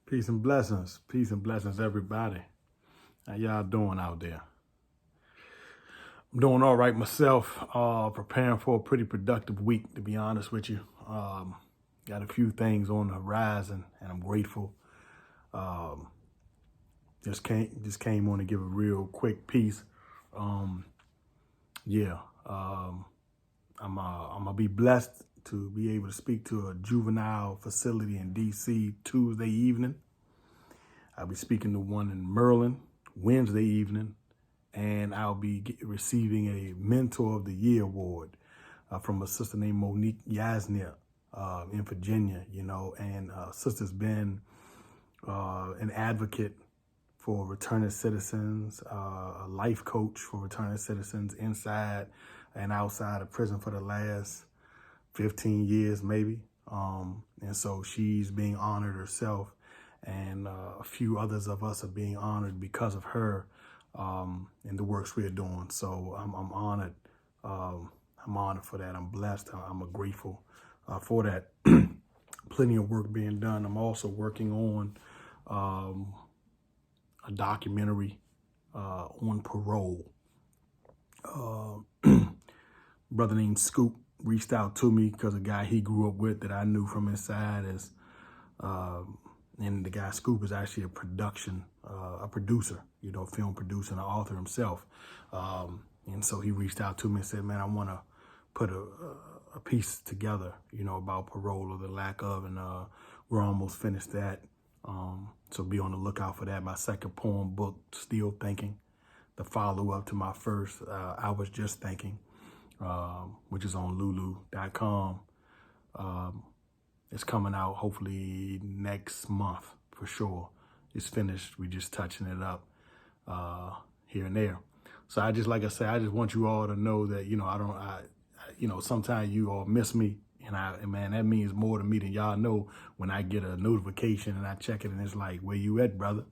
Peace and blessings, everybody. How y'all doing out there? I'm doing all right myself. Preparing for a pretty productive week, to be honest with you. Got a few things on the horizon, and I'm grateful. Um, just came on to give a real quick piece. Um, yeah, I'm gonna be blessed to be able to speak to a juvenile facility in D.C. Tuesday evening. I'll be speaking to one in Maryland Wednesday evening, and I'll be receiving a Mentor of the Year award from a sister named Monique Yasnia in Virginia, and sister's been an advocate for returning citizens, a life coach for returning citizens inside and outside of prison for the last 15 years, maybe. And so she's being honored herself, and a few others of us are being honored because of her and the works we're doing. So I'm honored. I'm honored for that. I'm blessed. I'm grateful for that. Plenty of work being done. I'm also working on a documentary on parole. Brother named Scoop reached out to me because a guy he grew up with that I knew from inside is, and the guy Scoop is actually a producer, film producer and an author himself. And so he reached out to me and said, man, I want to put a piece together, about parole or the lack of, and we're almost finished that. So be on the lookout for that. My second poem book, Still Thinking, the follow-up to my first, I Was Just Thinking, which is on lulu.com. It's coming out hopefully next month for sure. It's finished. We just touching it up here and there. So I just want you all to know that, sometimes you all miss me. And man, that means more to me than y'all know when I get a notification and I check it and it's like, where you at, brother?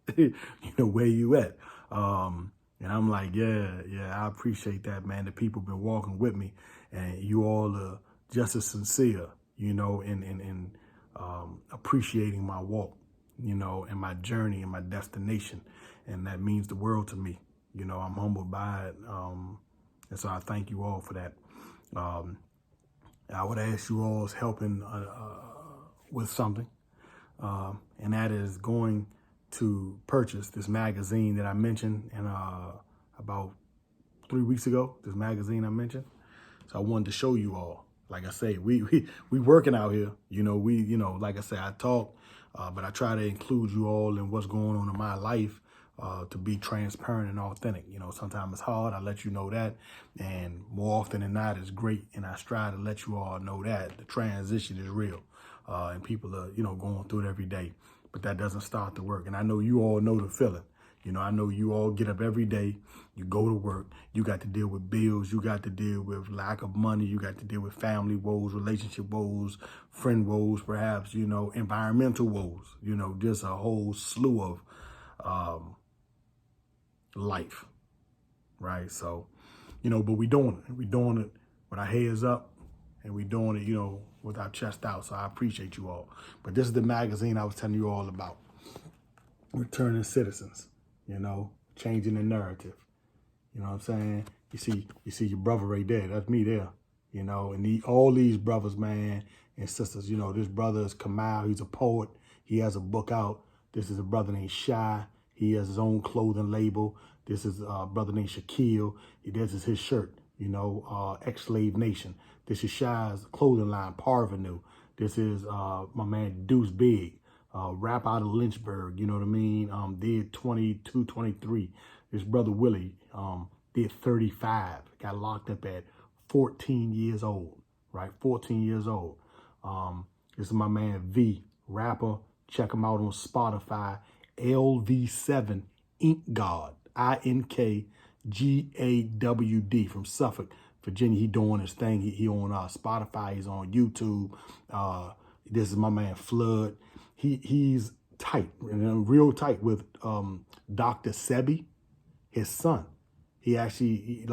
Where you at? And I'm like, yeah, I appreciate that, man. The people been walking with me, and you all are just as sincere, in appreciating my walk, and my journey and my destination. And that means the world to me. I'm humbled by it. And so I thank you all for that. I would ask you all's helping with something, and that is going to purchase this magazine that I mentioned in about 3 weeks ago. This magazine I mentioned, so I wanted to show you all. Like I say, we working out here. Like I say, I talk, but I try to include you all in what's going on in my life. To be transparent and authentic. Sometimes it's hard. I let you know that. And more often than not, it's great. And I strive to let you all know that the transition is real. And people are, going through it every day. But that doesn't start the work. And I know you all know the feeling. I know you all get up every day. You go to work. You got to deal with bills. You got to deal with lack of money. You got to deal with family woes, relationship woes, friend woes, perhaps, environmental woes, just a whole slew of life, right? So, but we doing it. We doing it with our heads up, and we doing it, with our chest out. So I appreciate you all. But this is the magazine I was telling you all about. Returning citizens, changing the narrative. You know what I'm saying? You see your brother right there. That's me there. And all these brothers, man, and sisters. This brother is Kamal. He's a poet. He has a book out. This is a brother named Shy. He has his own clothing label. This is a brother named Shaquille. This is his shirt, Ex-Slave Nation. This is Shy's clothing line, Parvenu. This is my man Deuce Big, rap out of Lynchburg, you know what I mean? Did 22, 23. This brother Willie did 35, got locked up at 14 years old, right? 14 years old. This is my man V, rapper. Check him out on Spotify. LV7 Ink God, INKGAWD from Suffolk, Virginia. He doing his thing. He on Spotify. He's on YouTube. This is my man Flood. He's tight, real tight with Dr. Sebi, his son. He actually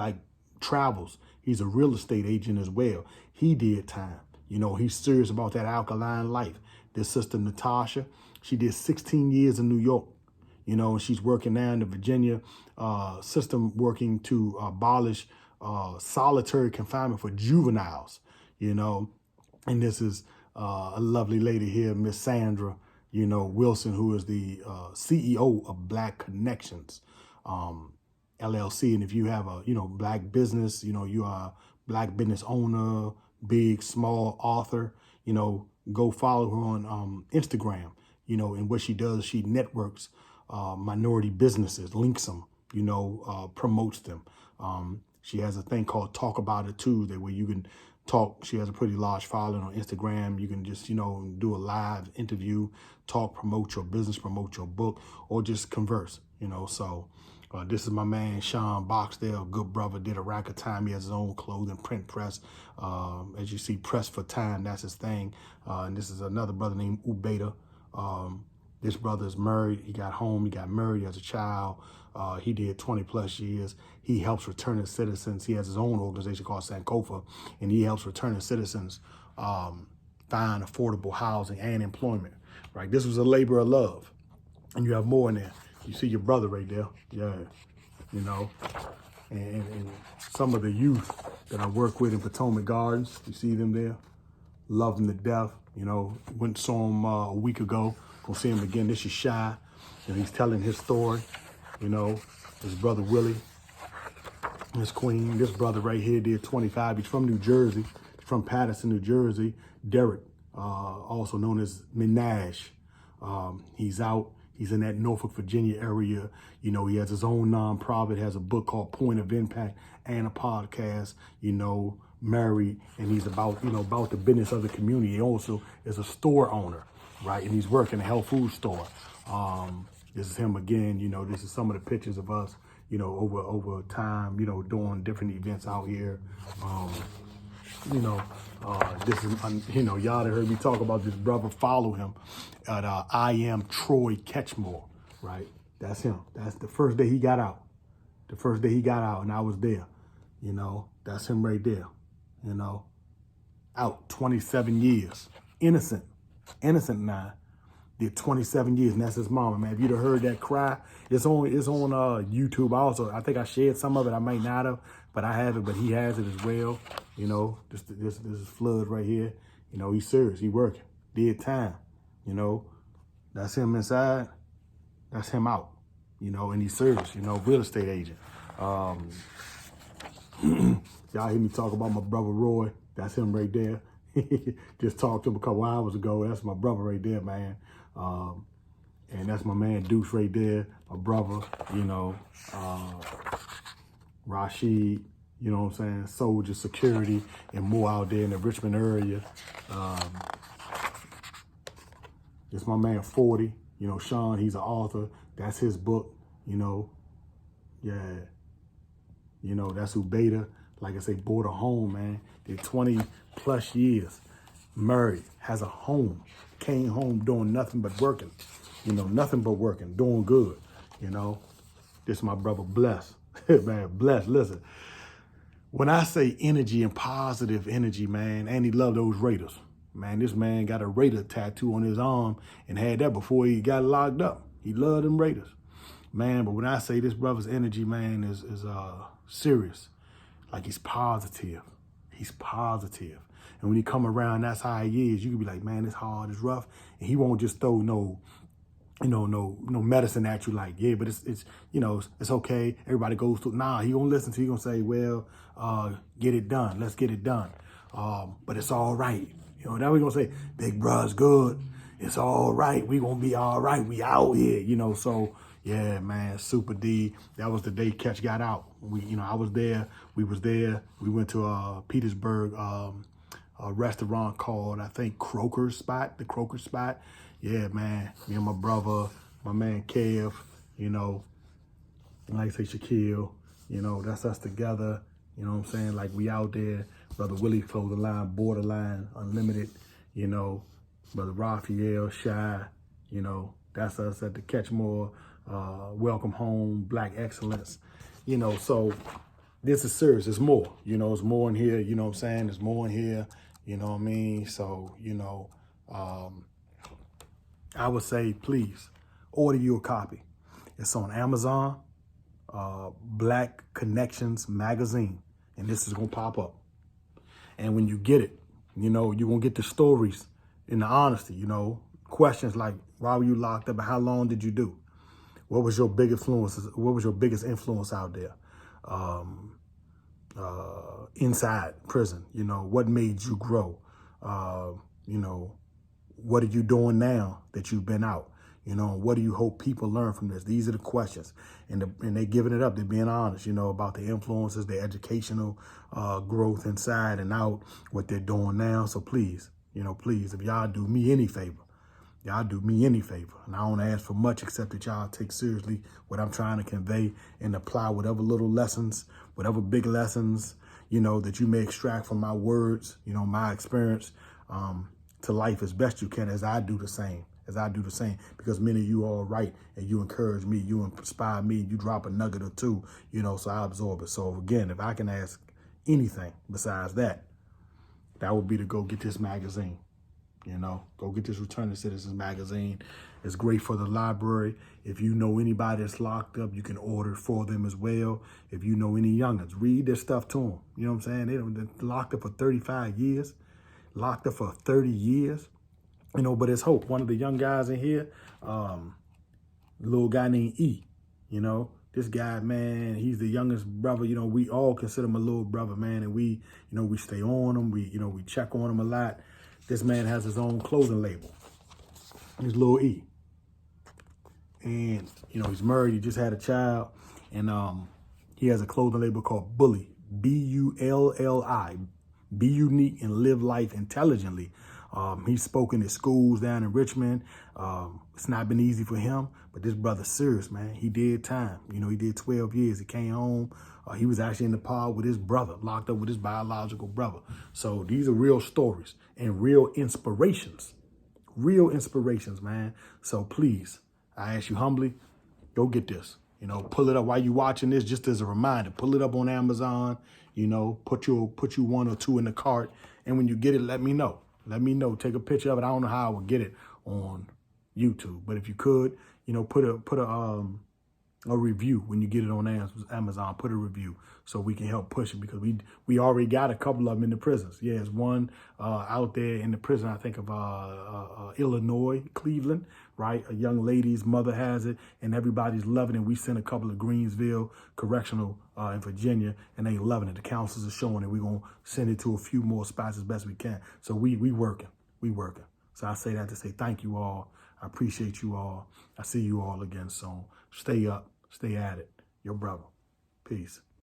travels. He's a real estate agent as well. He did time. He's serious about that alkaline life. This sister, Natasha, she did 16 years in New York, you know, and she's working now in the Virginia system, working to abolish solitary confinement for juveniles, you know. And this is a lovely lady here, Miss Sandra, you know, Wilson, who is the CEO of Black Connections LLC. And if you have a, you know, black business, you know, you are a black business owner, big, small author, you know, go follow her on Instagram, you know, and what she does, she networks minority businesses, links them, you know, promotes them. She has a thing called Talk About It Tuesday where you can talk. She has a pretty large following on Instagram. You can just, you know, do a live interview, talk, promote your business, promote your book, or just converse, you know. So this is my man, Sean Boxdale, good brother, did a rack of time. He has his own clothing print press. As you see, Press for Time, that's his thing. And this is another brother named Ubeda. This brother is married. He got home, he got married as a child. He did 20 plus years. He helps returning citizens. He has his own organization called Sankofa, and he helps returning citizens find affordable housing and employment, right? This was a labor of love. And you have more in there. You see your brother right there. Yeah, you know. And some of the youth that I work with in Potomac Gardens, you see them there? Love them to death. You know, went and saw him a week ago. Gonna see him again. This is Shy, and he's telling his story. You know, his brother Willie, his queen. This brother right here did 25. He's from New Jersey. He's from Paterson, New Jersey. Derek, also known as Minaj. He's out. He's in that Norfolk, Virginia area. You know, he has his own nonprofit, has a book called Point of Impact and a podcast, you know, married, and he's about, you know, about the business of the community. He also is a store owner, right? And he's working a health food store. This is him again, you know, this is some of the pictures of us, you know, over time, you know, doing different events out here. You know, this is, you know, y'all that heard me talk about this brother. Follow him at I Am Troy Ketchmore, right? That's him. That's the first day he got out. The first day he got out, and I was there. You know, that's him right there. You know, out 27 years, innocent now. Did 27 years, and that's his mama, man. If you'd have heard that cry, it's on YouTube. I think I shared some of it. I might not have, but I have it. But he has it as well. You know, this is Flood right here. You know, he's serious. He working. Did time. You know, that's him inside. That's him out. You know, and he's serious. You know, real estate agent. Y'all hear me talk about my brother Roy. That's him right there. Just talked to him a couple hours ago. That's my brother right there, man. And that's my man Deuce right there, my brother, you know, Rashid, you know what I'm saying, Soldier Security, and more out there in the Richmond area. It's my man 40, you know, Sean, he's an author. That's his book, you know. Yeah. You know, that's Ubeda. Like I say, bought a home, man. Did 20 plus years. Married, has a home. Came home doing nothing but working. You know, nothing but working, doing good. You know, this is my brother Bless. Man, Bless, listen. When I say energy and positive energy, man, and he loved those Raiders. Man, this man got a Raider tattoo on his arm and had that before he got locked up. He loved them Raiders. Man, but when I say this brother's energy, man, is serious. Like he's positive. He's positive. And when he come around, that's how he is. You can be like, man, it's hard, it's rough. And he won't just throw no medicine at you like, yeah, but it's you know, it's okay. Everybody goes through. Nah, he gonna listen to you. He gonna say, well, get it done. Let's get it done. But it's all right. You know, now we gonna say, big bruh's good. It's all right. We gonna be all right. We out here, you know, so yeah, man, Super D. That was the day Catch got out. I was there. We was there. We went to Petersburg, a restaurant called, I think, the Croker Spot. Yeah, man, me and my brother, my man Kev, you know, and like I say, Shaquille, you know, that's us together. You know what I'm saying? Like we out there. Brother Willie Clothing Line, Borderline, Unlimited, you know, Brother Raphael, Shy, you know, that's us at the Catchmore, Welcome Home, Black Excellence, you know, so this is serious. There's more, you know, there's more in here, you know what I'm saying? There's more in here, you know what I mean? So, you know, I would say, please order you a copy. It's on Amazon, Black Connections Magazine, and this is going to pop up. And when you get it, you know, you're going to get the stories and the honesty, you know, questions like, why were you locked up and how long did you do? What was your big influence? What was your biggest influence out there? Inside prison, you know, what made you grow? You know, what are you doing now that you've been out? You know, what do you hope people learn from this? These are the questions. And they're giving it up. They're being honest, you know, about the influences, the educational growth inside and out, what they're doing now. So please, you know, please, if y'all do me any favor, y'all do me any favor. And I don't ask for much except that y'all take seriously what I'm trying to convey and apply whatever little lessons, whatever big lessons, you know, that you may extract from my words, you know, my experience to life as best you can, as I do the same. Because many of you all write and you encourage me, you inspire me, you drop a nugget or two, you know, so I absorb it. So again, if I can ask anything besides that, that would be to go get this magazine. You know, go get this Return to Citizens magazine. It's great for the library. If you know anybody that's locked up, you can order it for them as well. If you know any youngins, read their stuff to them. You know what I'm saying? They're locked up for 35 years, locked up for 30 years. You know, but it's hope. One of the young guys in here, little guy named E, you know, this guy, man, he's the youngest brother. You know, we all consider him a little brother, man. And we, you know, we stay on him. We check on him a lot. This man has his own clothing label. He's Lil E. And, you know, he's married. He just had a child. And he has a clothing label called Bully, B-U-L-L-I. Be unique and live life intelligently. He's spoken at schools down in Richmond. It's not been easy for him, but this brother's serious, man. He did time. You know, he did 12 years. He came home. He was actually in the pod with his brother, locked up with his biological brother. So these are real stories and real inspirations. Real inspirations, man. So please, I ask you humbly, go get this. You know, pull it up while you're watching this, just as a reminder. Pull it up on Amazon. You know, put you one or two in the cart. And when you get it, let me know. Let me know. Take a picture of it. I don't know how I would get it on YouTube, but if you could, you know, put a review when you get it on Amazon. Put a review so we can help push it, because we already got a couple of them in the prisons. Yeah, there's one out there in the prison, I think of Illinois, Cleveland, right? A young lady's mother has it, and everybody's loving it. We sent a couple of Greensville Correctional in Virginia, and they loving it. The counselors are showing it. We're gonna send it to a few more spots as best we can. So we working. So I say that to say thank you all. I appreciate you all. I see you all again soon. Stay up. Stay at it. Your brother. Peace.